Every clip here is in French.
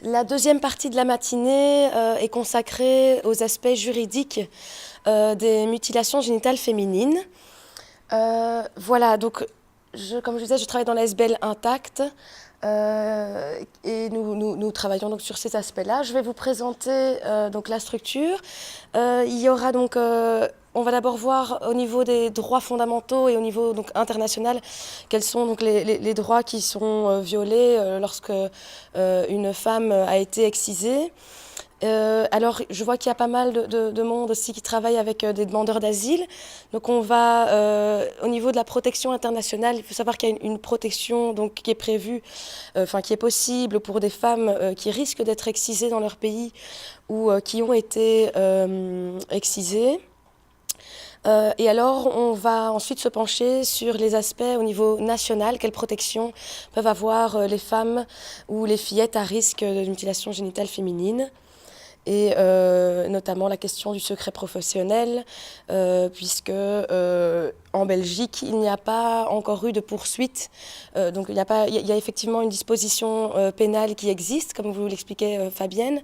La deuxième partie de la matinée est consacrée aux aspects juridiques des mutilations génitales féminines. Voilà, donc comme je disais, je travaille dans la SBL Intact et nous travaillons donc sur ces aspects-là. Je vais vous présenter donc la structure. Il y aura donc on va d'abord voir au niveau des droits fondamentaux et au niveau donc international quels sont donc les droits qui sont violés lorsque une femme a été excisée. Alors, je vois qu'il y a pas mal de monde aussi qui travaille avec des demandeurs d'asile. Donc, on va, au niveau de la protection internationale, il faut savoir qu'il y a une protection donc, qui est prévue, enfin qui est possible pour des femmes qui risquent d'être excisées dans leur pays ou qui ont été excisées. Et alors, on va ensuite se pencher sur les aspects au niveau national, quelles protections peuvent avoir les femmes ou les fillettes à risque de mutilation génitale féminine. Et notamment la question du secret professionnel, puisque en Belgique, il n'y a pas encore eu de poursuite. Donc il y a effectivement une disposition pénale qui existe, comme vous l'expliquait Fabienne,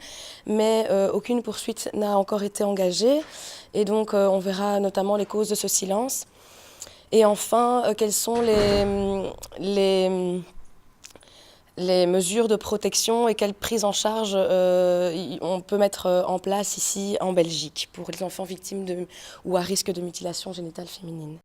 mais aucune poursuite n'a encore été engagée. Et donc on verra notamment les causes de ce silence. Et enfin, quelles sont les mesures de protection et quelle prise en charge on peut mettre en place ici en Belgique pour les enfants victimes ou à risque de mutilation génitale féminine.